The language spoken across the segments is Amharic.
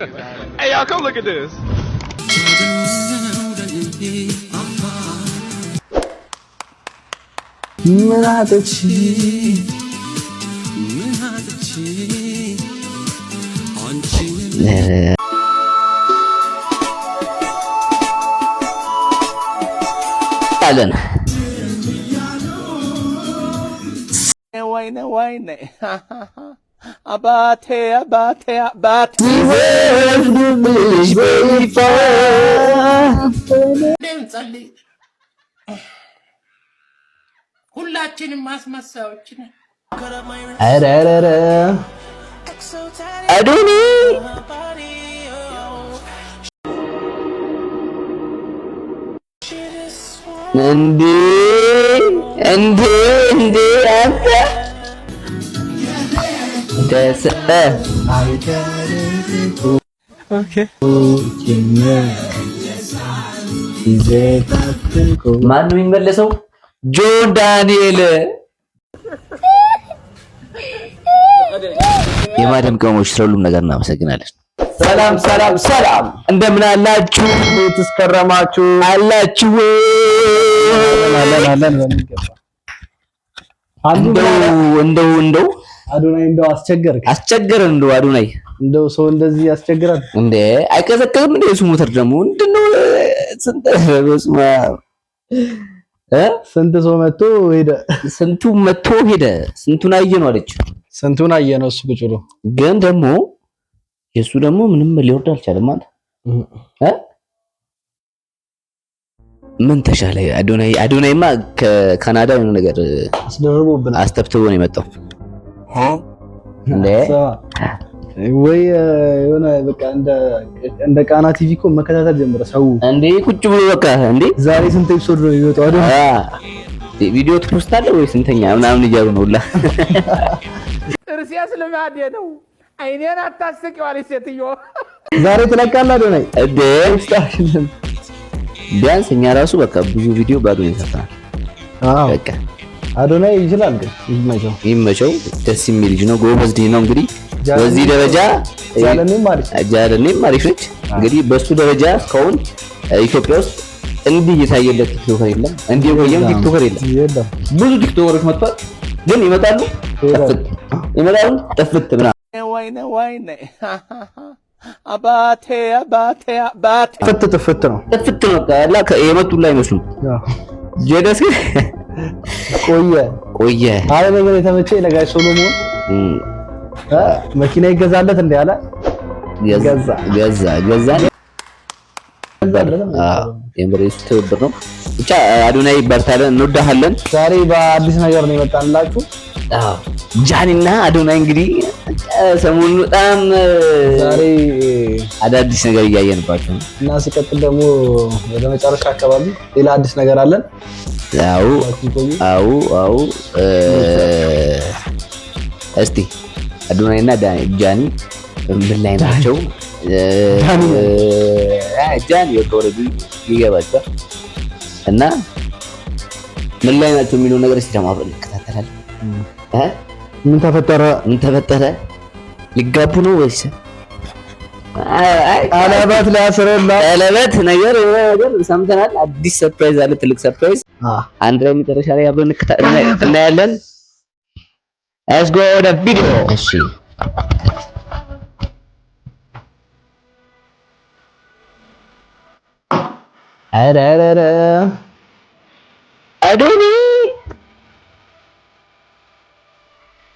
Hey, y'all, come look at this. Alan. Wayne. Abate. ሁላችንም ማስመሳዮች ነን። አረረረ አዶኒ እንዴ አንተ ደስ ኦኬ ማን ነው የሚመለሰው? ጆን ዳንኤል የማደም ቅመሞች ስለሁሉም ነገር እናመሰግናለን። ሰላም እንደምን አላችሁ? ተስከረማችሁ አላችሁ? አለን በሚገባ እንደው አዶናይ እንደው አስቸገረን እንደው አዶናይ እንደው ሰው እንደዚህ ያስቸግራል እንዴ? አይቀዘቅዝም እንዴ? እሱ ሞተር ደግሞ ምንድነው? ስንት ሰው መጥቶ ሄደ። ስንቱን አየነው አለች። ስንቱን አየነው እሱ ቁጭ ብሎ ግን ደግሞ የሱ ደግሞ ምንም ሊወርድ አልቻለም ማለት ምን ተሻለ? አዶናይማ ከካናዳ የሆነ ነገር አስደርጎብናል። አስተብትቦ ነው የመጣው እንዴ? ወይ የሆነ በቃ እንደ ቃና ቲቪ እኮ መከታተል ጀመረ ሰው እንዴ ቁጭ ብሎ በቃ እንዴ ዛሬ ስንት ኤፒሶድ ነው የሚወጣው? ቪዲዮ ትፖስታለህ ወይ ስንተኛ ምናምን እያሉ ነው ሁላ። ጥርሴስ ልማዴ ነው። አይኔን አታስቂው አለች ሴትዮ። ዛሬ ትለቃለህ አዶናይ እንዴ? ቢያንስ እኛ ራሱ በቃ ብዙ ቪዲዮ በአዶናይ ሰርተናል። በቃ አዶናይ ይችላል ግን ይመቸው። ደስ የሚል ልጅ ነው፣ ጎበዝ ልጅ ነው። እንግዲህ በዚህ ደረጃ ጃለኔም አሪፍ ነች። እንግዲህ በሱ ደረጃ እስካሁን ኢትዮጵያ ውስጥ እንዲህ እየታየለት ቲክቶከር የለም፣ እንዲህ የቆየም ቲክቶከር የለም። ብዙ ቲክቶከሮች መጥቷል፣ ግን ይመጣሉ ጠፍት ምናምን። ወይኔ አባቴ ጥፍት ነው ካላ የመጡላ አይመስሉም። ጀደስ ቆየ አይ ነገር የተመቸኝ ለጋሽ ሶሎሞን መኪና ይገዛለት እንደ ያለ ገዛ የምሬስ ትብብር ነው። ብቻ አዶናይ በርታለን፣ እንወዳሃለን። ዛሬ በአዲስ ነገር ነው የመጣንላችሁ። ጃኒና አዶናይ እንግዲህ ሰሞኑን በጣም ዛሬ አዳዲስ ነገር እያየንባቸው ነው እና ሲቀጥል ደግሞ ወደ መጨረሻ አካባቢ ሌላ አዲስ ነገር አለን። አው እስቲ አዶናይና ጃኒ ምን ላይ ናቸው? ጃኒ ወጥቶረዱ ይገባቸዋል እና ምን ላይ ናቸው የሚለው ነገር እስቲ ደግሞ አብረን እንከታተላለን። ምን ተፈጠረ? ሊጋቡ ነው ወይስ ቀለበት ቀለበት ነገር ሰምተናል። አዲስ ሰርፕራይዝ አለ፣ ትልቅ ሰርፕራይዝ። አንድ ላይ መጨረሻ ላይ አብረን እናያለን። Let's go to the video. እሺ አረረረ አዶኒ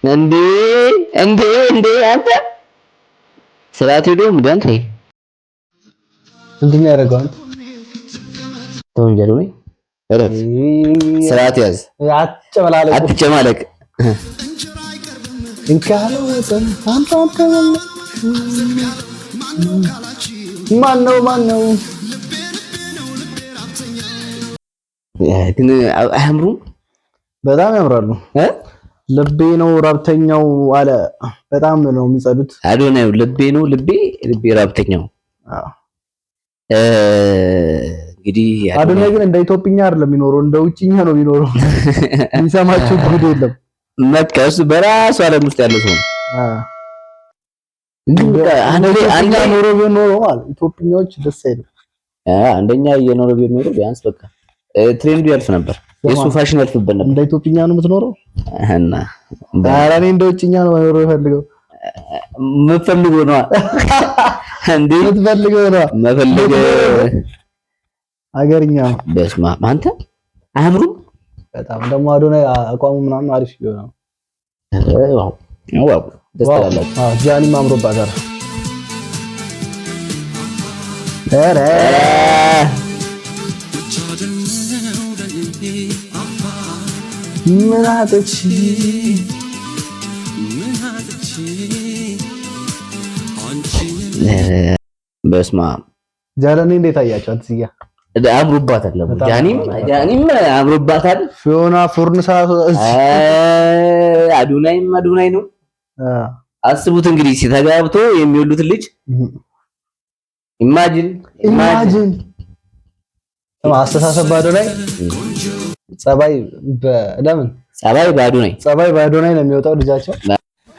እንዴ አንተ ስራት ሄዶ ምንድን ነው ያደረገው? ተወንጀሉ ነው። ስራት ያዝ፣ አትጨማለቅ። ማነው ግን አያምሩም? በጣም ያምራሉ። ልቤ ነው ራብተኛው አለ። በጣም ነው የሚጸዱት። አዶናይ ልቤ ራብተኛው። እንግዲህ አዶናይ ግን እንደ ኢትዮጵኛ አይደለም የሚኖረው፣ እንደ ውጭኛ ነው የሚኖረው። የሚሰማቸው ጉድ የለም። በቃ እሱ በራሱ ዓለም ውስጥ ያለ ሰው ነው። አንደኛ ኖሮ ቢኖር ማለት ኢትዮጵያዎች ደስ አይልም። አንደኛ የኖሮ ቢኖር ቢያንስ በቃ ትሬንዱ ያልፍ ነበር። የሱ ፋሽን ያልፍበት ነበር። እንደ ኢትዮጵያ ነው የምትኖረው እና ኧረ እኔ እንደ ውጭኛ ነው ኖሮ የፈልገው የምትፈልገው ነው እንዴ? የምትፈልገው ነው መፈልገ አገርኛ በስማ አንተ አያምሩም በጣም ደግሞ አዶናይ አቋሙ ምናምን አሪፍ ይሆናል። ዋው ደስ ይላል። ጃኒ ማምሮባታል። ኧረ ምን አጥቼ በስማ ጃለኔ እንዴት አያችኋት? እዚያ አምሮባታል። ጃኒም አምሮባታል። ፊዮና ፉርንሳ አዶናይ ነው። አስቡት እንግዲህ ሲተጋብቶ የሚወሉት ልጅ ኢማጂን አስተሳሰብ በአዶናይ ጸባይ በአዶናይ ነው የሚወጣው ልጃቸው።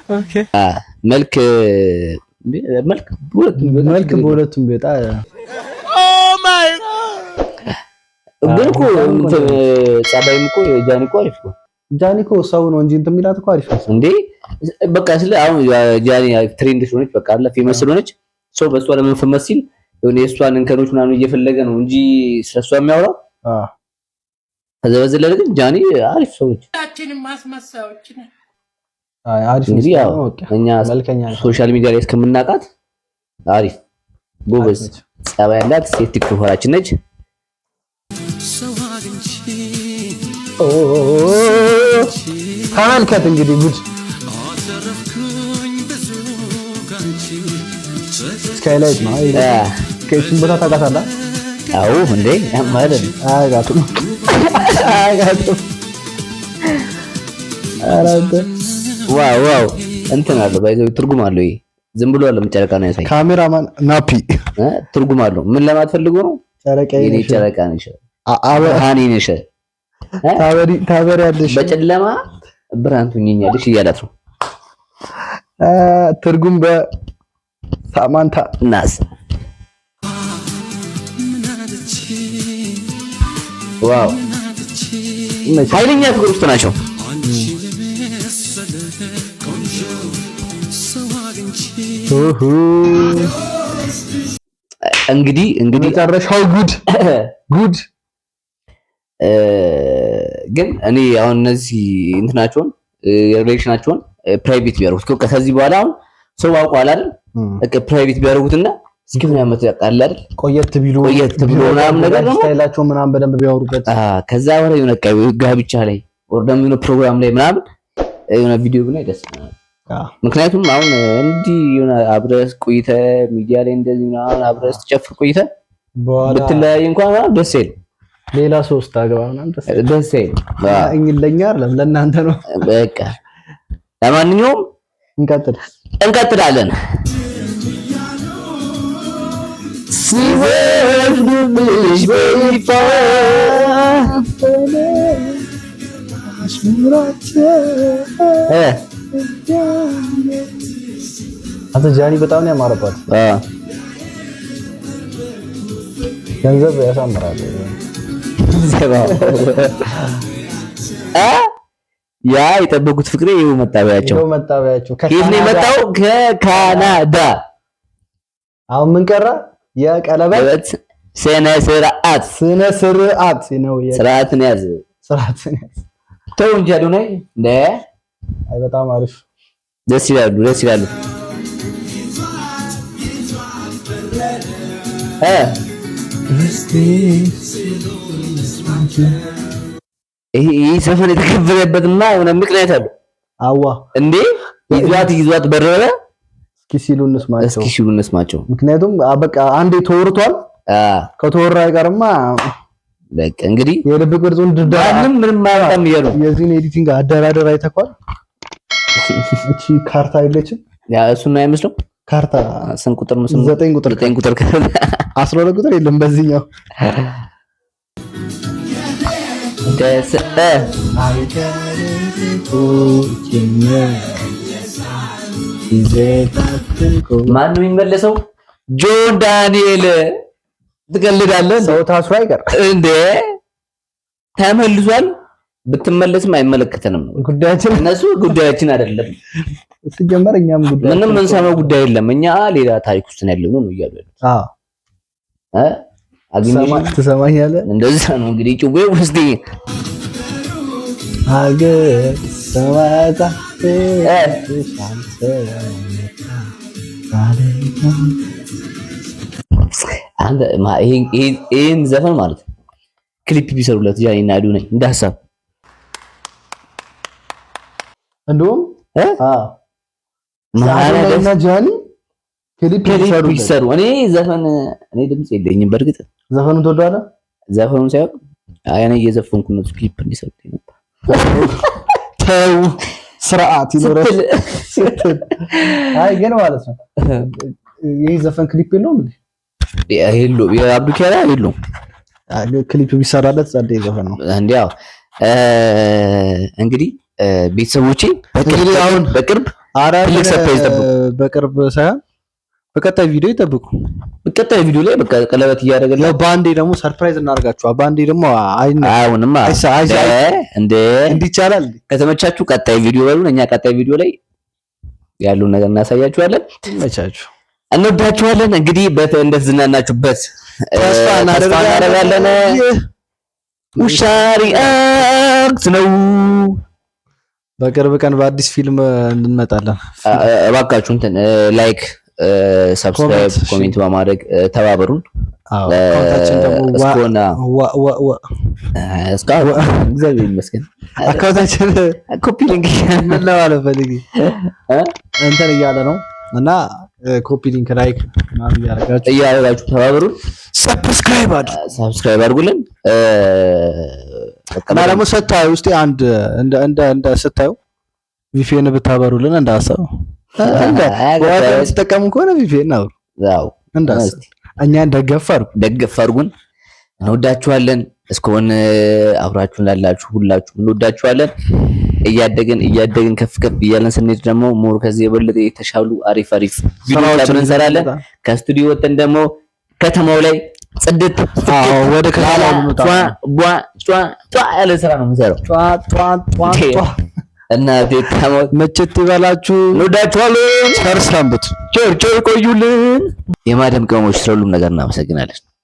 ኦኬ መልክ በሁለቱም ቢወጣ ኦ ማይ ግን እኮ ጸባይም እኮ ጃኒ እኮ አሪፍ ነው። ጃኒ እኮ ሰው ነው እንጂ እንትን የሚላት እኮ አሪፍ ነው እንዴ። በቃ ስለ አሁን ጃኒ ትሬንድ ስለሆነች በቃ አለ ፌመስ ስለሆነች ሰው በሷ ለመፈመስ ሲል የሆነ የሷን እንከኖች ምናምን እየፈለገ ነው እንጂ ስለሷ የሚያወራው። ከዛ በዘለለ ግን ጃኒ አሪፍ ሰዎች ታችንም ማስመሳዎች ነን። አሪፍ እንግዲህ ያው እኛ ሶሻል ሚዲያ ላይ እስከምናውቃት አሪፍ ጎበዝ ጸባይ ያላት ሴት ቲክቶከራችን ነች። ተመልከት እንግዲህ ጉድ ስካይላይት ነው። ከእሱም ቦታ ታውቃታለህ? አዎ እንዴ ማለት አያጋቱም። ዋው እንትን አለው ባይዘው ትርጉም አለው። ይሄ ዝም ብሎ አይደለም ጨረቃ ነው ያሳይ። ካሜራማን ናፒ ትርጉም አለው። ምን ለማትፈልጎ ነው? ጨረቃ ነሽ አሃኒ ነሽ ታበሪያለሽ በጨለማ ብርሃን ትሆኛለሽ እያላት ነው። ትርጉም በሳማንታ ናስ ዋው ኃይለኛ ፍቅር ውስጥ ናቸው። እንግዲህ መጨረሻው ጉድ ግን እኔ አሁን እነዚህ እንትናቸውን ሪሌሽናቸውን ፕራይቬት ቢያደርጉት ከዚህ በኋላ አሁን ሰው አውቋል አይደል? በቃ ፕራይቬት ቢያደርጉትና እስኪ ምን ያመጣ ያውቃል አይደል? ቆየት ቢሉ ምናምን ነገር ነው ስታይላቸው ምናምን በደንብ ቢያወሩበት ከዛ በኋላ የሆነ ጋብቻ ላይ ወር ደግሞ የሆነ ፕሮግራም ላይ ምናምን የሆነ ቪዲዮ ግን ደስ ይላል። ምክንያቱም አሁን እንዲህ የሆነ አብረስ ቆይተ ሚዲያ ላይ እንደዚህ ምናምን አብረስ ተጨፍር ቆይተ ብትለያይ እንኳን ደስ ይላል። ሌላ ሶስት አገባ ምናምን ደስ ይላል። ለኛ አይደለም ለእናንተ ነው። በቃ ለማንኛውም እንቀጥላለን። ሲወርድብሽ በይፋ አንተ ጃኒ በጣም ነው ያማረባት። ገንዘብ ያሳምራል። ያ የጠበቁት ፍቅሬ ይኸው መጣቢያቸው ከየት ነው የመጣው? ከካናዳ። አሁን ምን ቀረ? የቀለበት ስነ ስርዓት ነው። ስርዓትን ያዝ ተው እንጂ አዶናይ እንደ አይ በጣም አሪፍ ደስ ይላሉ። ይሄ ዘፈን የተከበረበትና የሆነ ምክንያት አለው። አዋ እንዴ ይዟት በረረ። እስኪ ሲሉ እንስማቸው። ምክንያቱም በቃ አንዴ ተወርቷል። ከተወራ አይቀርማ በቃ እንግዲህ የልብ ቅርጹን ምንም ማለትም ይያሉ የዚህን ኤዲቲንግ አደራደር አይተኳል። እቺ ካርታ አይለችም ያ እሱን ነው አይመስለው። ካርታ ስንት ቁጥር ነው? 9 ቁጥር 12 ቁጥር የለም በዚህኛው ደስ ማን ነው የሚመለሰው? ጆን ዳንኤል። ትቀልዳለህ? ሰው ታስሮ አይቀር እንዴ? ተመልሷል። ብትመለስም አይመለከተንም ነው ጉዳያችን። እነሱ ጉዳያችን አይደለም። ሲጀመር እኛም ጉዳይ ምንም እንሰማው ጉዳይ የለም። እኛ ሌላ ታሪክ ውስጥ ነው ያለነው ነው እያሉ ያሉት። ትሰማኛለህ? እንደዛ ነው እንግዲህ ጭዌ ውስጥ ሀገር ሰማታ አንተ ይሄን ዘፈን ማለት ክሊፕ ቢሰሩለት ጃኒ እና ዱ ነኝ እንደ ሀሳብ እንደውም ማራና ጃኒ ክሊፕ ቢሰሩ እኔ ድምጽ የለኝም። በእርግጥ ዘፈኑን ትወደዋለህ? ዘፈኑን ሳይሆን እኔ እየዘፈንኩ ነው ክሊፕ እንዲሰሩት ነበር። ተው ስርዓት ይኖረው። አይ ግን ማለት ነው ይሄ ዘፈን ክሊፕ የለውም እንዴ? የለውም። የአብዱኪያራ የለውም። ክሊፕ ቢሰራለት ጸዴ ዘፈን ነው እንዴው። እንግዲህ ቤተሰቦቼ አሁን በቅርብ ትልቅ ሰርፕራይዝ ጠብቁ። በቅርብ ሳይሆን በቀጣይ ቪዲዮ ይጠብቁ። በቀጣይ ቪዲዮ ላይ በቃ ቀለበት እያደረገልን ባንዴ ደግሞ ሰርፕራይዝ እናደርጋችኋለን። ባንዴ ደግሞ አይሆንማ እንዴ እንዲቻላል። ከተመቻችሁ ቀጣይ ቪዲዮ በሉን። እኛ ቀጣይ ቪዲዮ ላይ ያሉን ነገር እናሳያችኋለን። ተመቻችሁ፣ እንወዳችኋለን። እንግዲህ እንደተዝናናችሁበት ተስፋ እናደርጋለን። ውሻሪ አክት ነው። በቅርብ ቀን በአዲስ ፊልም እንመጣለን። እባካችሁ እንትን ላይክ፣ ሰብስክራይብ፣ ኮሜንት በማድረግ ተባበሩን። አካውንታችን ደግሞ እግዚአብሔር ይመስገን አካውንታችን ኮፒ ሊንክ ምን ለማለት ፈልጌ እንትን እያለ ነው እና ኮፒ ሊንክ ላይክ ምናምን እያደረጋችሁ ተባበሩን። ሰብስክራይብ አድርጉልን እና ደግሞ ስታዩ ውስጥ አንድ እንደ ስታዩ ቪፒኤን ብታበሩልን እንዳሰብ ተጠቀሙ ከሆነ ቪፒኤን ነው ያው እንዳሰብ እኛን ደገፍ አድርጉን። እንወዳችኋለን። እስከሆነ አብራችሁን ላላችሁ ሁላችሁ እንወዳችኋለን። እያደግን ከፍ እያለን ስንሄድ ደግሞ ሞር ከዚህ የበለጠ የተሻሉ አሪፍ ቪዲዮዎች እንሰራለን። ከስቱዲዮ ወጥተን ደግሞ ከተማው ላይ ጽድት ወደ ከተማው ያለ ስራ ነው የምንሰራው። እና መቼት ይበላችሁ። እንወዳችኋለን። ቸር ሰንብቱ። ቸር ቆዩልን። የማደም ቅመሞች ስለሁሉም ነገር እናመሰግናለን።